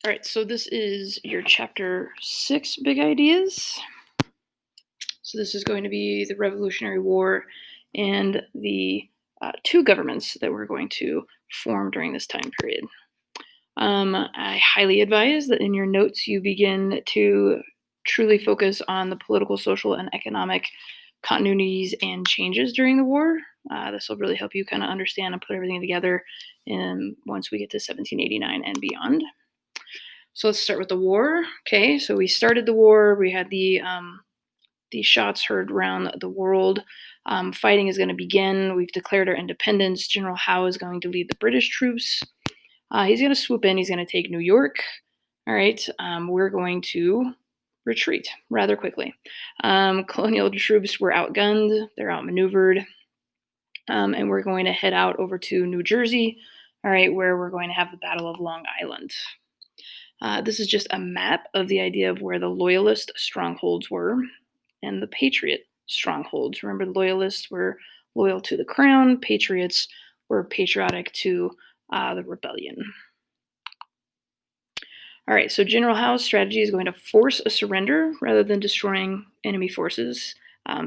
All right, so this is your chapter 6 big ideas. So this is going to be the Revolutionary War and the two governments that we're going to form during this time period. I highly advise that in your notes you begin to truly focus on the political, social, and economic continuities and changes during the war. This will really help you kind of understand and put everything together once we get to 1789 and beyond. So let's start with the war. Okay, so we started the war. We had the shots heard around the world. Fighting is going to begin. We've declared our independence. General Howe is going to lead the British troops. He's going to swoop in. He's going to take New York. All right, we're going to retreat rather quickly. Colonial troops were outgunned. They're outmaneuvered. And we're going to head out over to New Jersey, all right, where we're going to have the Battle of Long Island. This is just a map of the idea of where the Loyalist strongholds were and the Patriot strongholds. Remember, the Loyalists were loyal to the crown. Patriots were patriotic to the rebellion. All right, so General Howe's strategy is going to force a surrender rather than destroying enemy forces.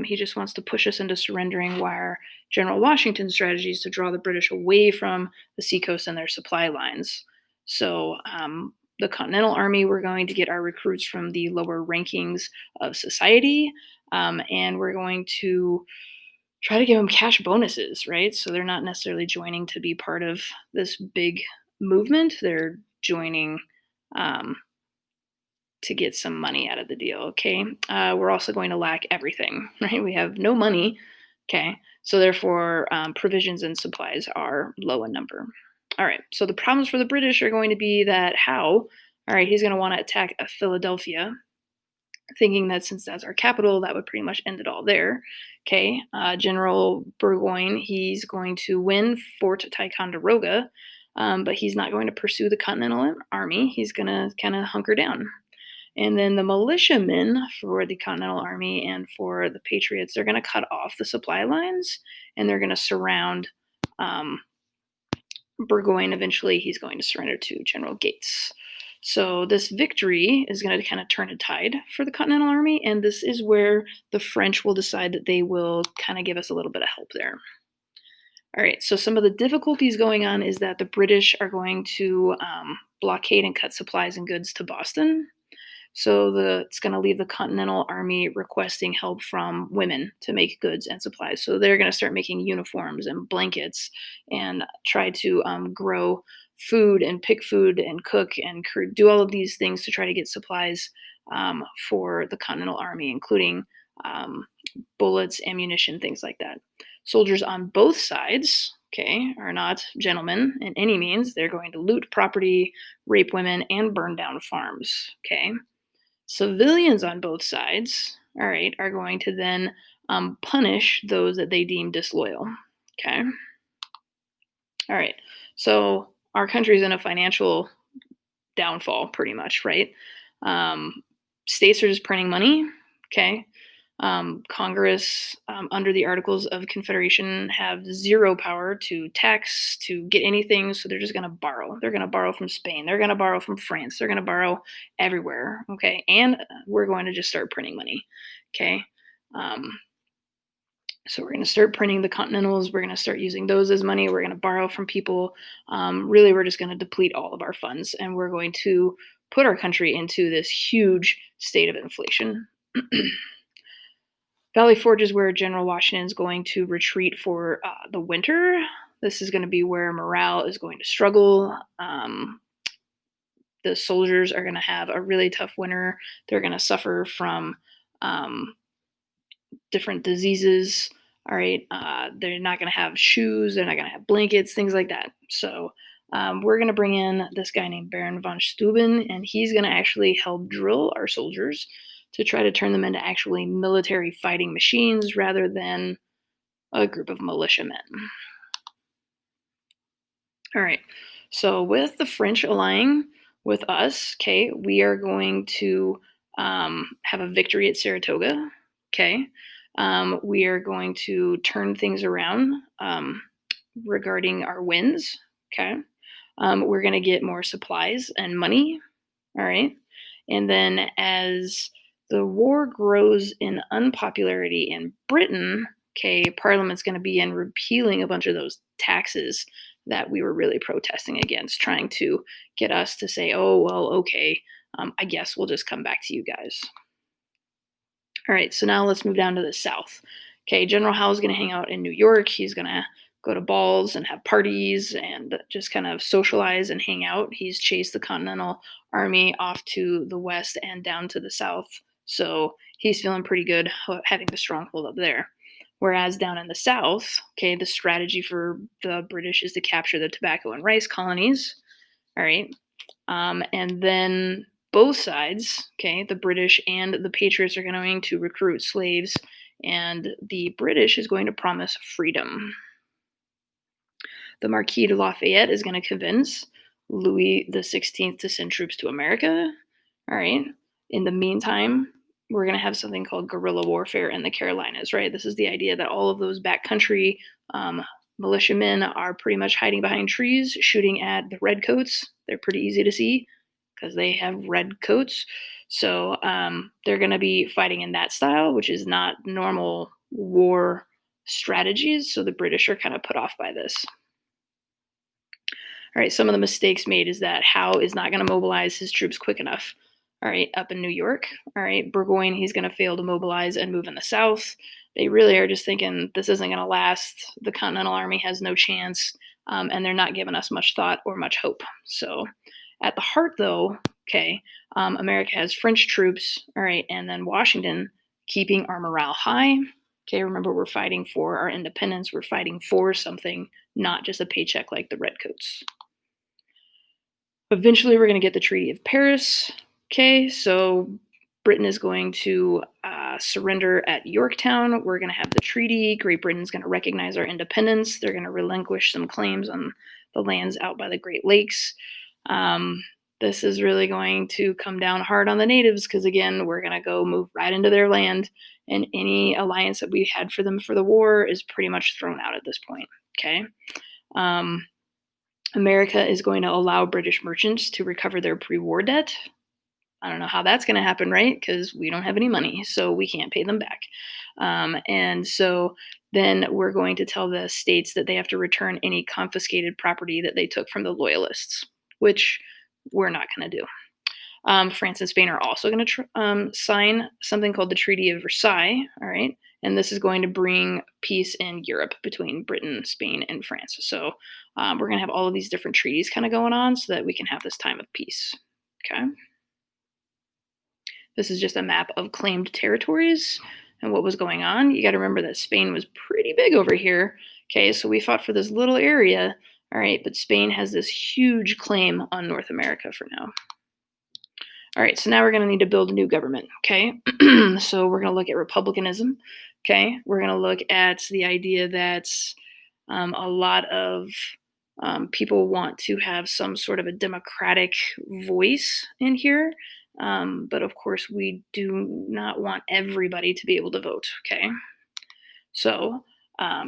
He just wants to push us into surrendering, while General Washington's strategy is to draw the British away from the seacoast and their supply lines. So the Continental Army, we're going to get our recruits from the lower rankings of society, and we're going to try to give them cash bonuses, right? So they're not necessarily joining to be part of this big movement. They're joining to get some money out of the deal, okay? We're also going to lack everything, right? We have no money, okay? So therefore, provisions and supplies are low in number. All right, so the problems for the British are going to be that Howe, all right, he's going to want to attack Philadelphia, thinking that since that's our capital, that would pretty much end it all there. Okay, General Burgoyne, he's going to win Fort Ticonderoga, but he's not going to pursue the Continental Army. He's going to kind of hunker down. And then the militiamen for the Continental Army and for the Patriots, they're going to cut off the supply lines and they're going to surround Burgoyne. Eventually, he's going to surrender to General Gates. So this victory is going to kind of turn a tide for the Continental Army, and this is where the French will decide that they will kind of give us a little bit of help there. All right, so some of the difficulties going on is that the British are going to blockade and cut supplies and goods to Boston. So it's going to leave the Continental Army requesting help from women to make goods and supplies. So they're going to start making uniforms and blankets and try to grow food and pick food and cook and do all of these things to try to get supplies for the Continental Army, including bullets, ammunition, things like that. Soldiers on both sides, okay, are not gentlemen in any means. They're going to loot property, rape women, and burn down farms, okay? Civilians on both sides, all right, are going to then punish those that they deem disloyal, okay? All right, so our country's in a financial downfall pretty much, right? States are just printing money, okay? Congress, under the Articles of Confederation, have zero power to tax, to get anything, so they're just going to borrow. They're going to borrow from Spain. They're going to borrow from France. They're going to borrow everywhere, okay? And we're going to just start printing money, okay? So we're going to start printing the Continentals. We're going to start using those as money. We're going to borrow from people. Really, we're just going to deplete all of our funds, and we're going to put our country into this huge state of inflation. Valley Forge is where General Washington is going to retreat for the winter. This is going to be where morale is going to struggle. The soldiers are going to have a really tough winter. They're going to suffer from different diseases. All right, they're not going to have shoes. They're not going to have blankets, things like that. So we're going to bring in this guy named Baron von Steuben, and he's going to actually help drill our soldiers to try to turn them into actually military fighting machines rather than a group of militiamen. All right, so with the French allying with us, okay, we are going to have a victory at Saratoga, okay? We are going to turn things around regarding our wins, okay? We're going to get more supplies and money, All right. And then as the war grows in unpopularity in Britain, okay, Parliament's going to begin repealing a bunch of those taxes that we were really protesting against, trying to get us to say, oh, well, okay, I guess we'll just come back to you guys. All right, so now let's move down to the South. Okay, General Howe's going to hang out in New York. He's going to go to balls and have parties and just kind of socialize and hang out. He's chased the Continental Army off to the west and down to the south. So he's feeling pretty good having the stronghold up there. Whereas down in the south, okay, the strategy for the British is to capture the tobacco and rice colonies. All right. And then both sides, okay, the British and the Patriots are going to recruit slaves, and the British is going to promise freedom. The Marquis de Lafayette is going to convince Louis XVI to send troops to America. All right. In the meantime, we're going to have something called guerrilla warfare in the Carolinas, right? This is the idea that all of those backcountry militiamen are pretty much hiding behind trees, shooting at the redcoats. They're pretty easy to see because they have red coats. So they're going to be fighting in that style, which is not normal war strategies. So the British are kind of put off by this. All right, some of the mistakes made is that Howe is not going to mobilize his troops quick enough. All right, up in New York. All right, Burgoyne, he's going to fail to mobilize and move in the south. They really are just thinking this isn't going to last. The Continental Army has no chance, and they're not giving us much thought or much hope. So at the heart, though, okay, America has French troops, all right, and then Washington keeping our morale high. Okay, remember, we're fighting for our independence. We're fighting for something, not just a paycheck like the Redcoats. Eventually, we're going to get the Treaty of Paris. Okay, so Britain is going to surrender at Yorktown. We're going to have the treaty. Great Britain's going to recognize our independence. They're going to relinquish some claims on the lands out by the Great Lakes. This is really going to come down hard on the natives because, again, we're going to go move right into their land, and any alliance that we had for them for the war is pretty much thrown out at this point. Okay. America is going to allow British merchants to recover their pre-war debt. I don't know how that's going to happen, right? Because we don't have any money, so we can't pay them back. And so then we're going to tell the states that they have to return any confiscated property that they took from the loyalists, which we're not going to do. France and Spain are also going to sign something called the Treaty of Versailles, all right? And this is going to bring peace in Europe between Britain, Spain, and France. So we're going to have all of these different treaties kind of going on so that we can have this time of peace, okay? This is just a map of claimed territories and what was going on. You got to remember that Spain was pretty big over here, okay? So we fought for this little area, all right? But Spain has this huge claim on North America for now. All right, so now we're going to need to build a new government, okay? So we're going to look at republicanism, okay? We're going to look at the idea that a lot of people want to have some sort of a democratic voice in here, but of course we do not want everybody to be able to vote, okay? So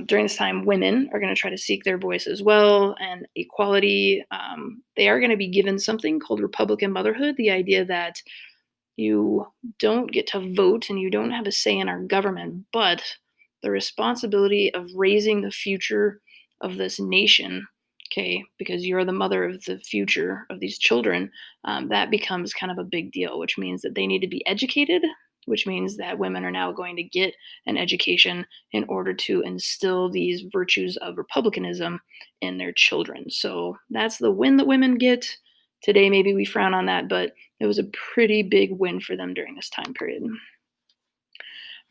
during this time, women are going to try to seek their voice as well, and equality. They are going to be given something called Republican motherhood, the idea that you don't get to vote and you don't have a say in our government, but the responsibility of raising the future of this nation, okay, because you're the mother of the future of these children, that becomes kind of a big deal, which means that they need to be educated, which means that women are now going to get an education in order to instill these virtues of republicanism in their children. So that's the win that women get. Today, maybe we frown on that, but it was a pretty big win for them during this time period.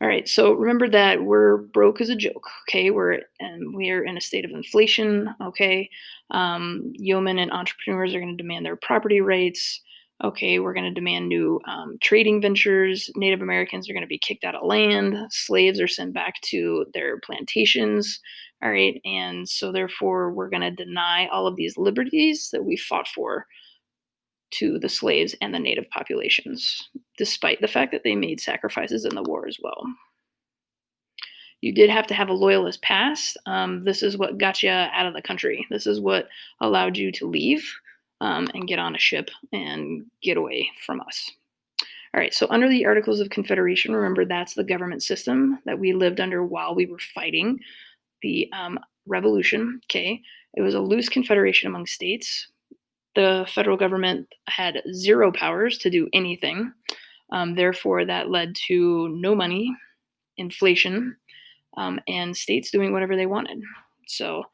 All right, so remember that we're broke as a joke, okay? We are in a state of inflation, okay? Yeomen and entrepreneurs are going to demand their property rights. Okay, we're going to demand new trading ventures. Native Americans are going to be kicked out of land. Slaves are sent back to their plantations. All right, and so therefore we're going to deny all of these liberties that we fought for to the slaves and the native populations, despite the fact that they made sacrifices in the war as well. You did have to have a loyalist pass. This is what got you out of the country. This is what allowed you to leave. and get on a ship and get away from us. All right, so under the Articles of Confederation, remember that's the government system that we lived under while we were fighting the revolution. Okay, it was a loose confederation among states. The federal government had zero powers to do anything. Therefore, that led to no money, inflation, and states doing whatever they wanted. So,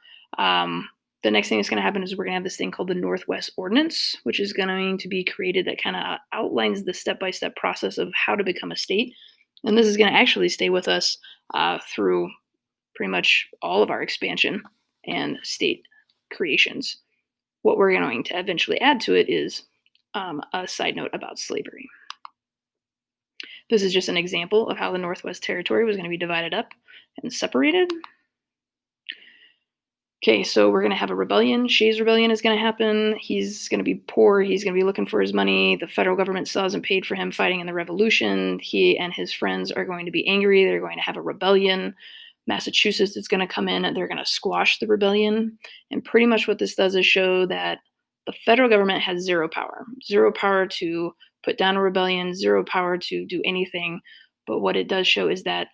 the next thing that's going to happen is we're going to have this thing called the Northwest Ordinance, which is going to be created that kind of outlines the step-by-step process of how to become a state. And this is going to actually stay with us through pretty much all of our expansion and state creations. What we're going to eventually add to it is a side note about slavery. This is just an example of how the Northwest Territory was going to be divided up and separated. Okay, so we're going to have a rebellion. Shays' rebellion is going to happen. He's going to be poor. He's going to be looking for his money. The federal government still hasn't paid for him fighting in the revolution. He and his friends are going to be angry. They're going to have a rebellion. Massachusetts is going to come in and they're going to squash the rebellion. And pretty much what this does is show that the federal government has zero power to put down a rebellion, zero power to do anything. But what it does show is that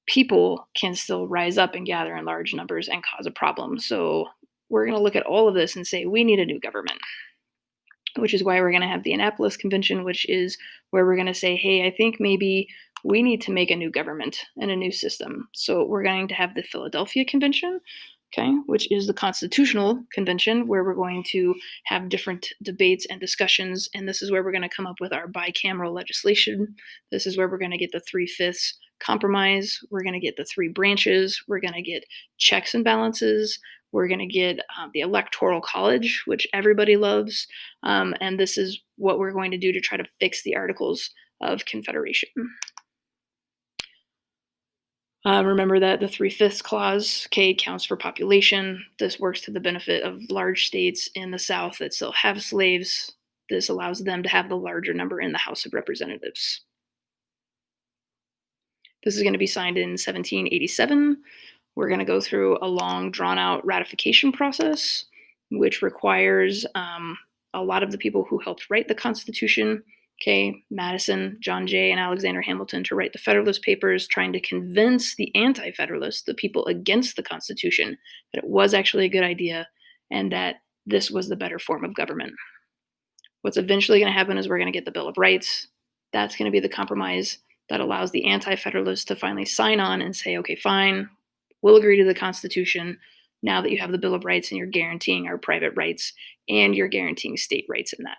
people can still rise up and gather in large numbers and cause a problem. So we're going to look at all of this and say we need a new government, which is why we're going to have the Annapolis Convention, which is where we're going to say, hey, I think maybe we need to make a new government and a new system. So we're going to have the Philadelphia Convention, okay, which is the Constitutional Convention, where we're going to have different debates and discussions. And this is where we're going to come up with our bicameral legislation. This is where we're going to get the 3/5 compromise. We're going to get the 3 branches. We're going to get checks and balances. We're going to get the Electoral College, which everybody loves. And this is what we're going to do to try to fix the Articles of Confederation. Remember that the 3/5 clause, K, counts for population. This works to the benefit of large states in the South that still have slaves. This allows them to have the larger number in the House of Representatives. This is going to be signed in 1787. We're going to go through a long, drawn-out ratification process, which requires a lot of the people who helped write the Constitution, okay, Madison, John Jay, and Alexander Hamilton, to write the Federalist Papers, trying to convince the anti-Federalists, the people against the Constitution, that it was actually a good idea and that this was the better form of government. What's eventually going to happen is we're going to get the Bill of Rights. That's going to be the compromise that allows the anti-Federalists to finally sign on and say, okay, fine, we'll agree to the Constitution now that you have the Bill of Rights and you're guaranteeing our private rights and you're guaranteeing state rights in that.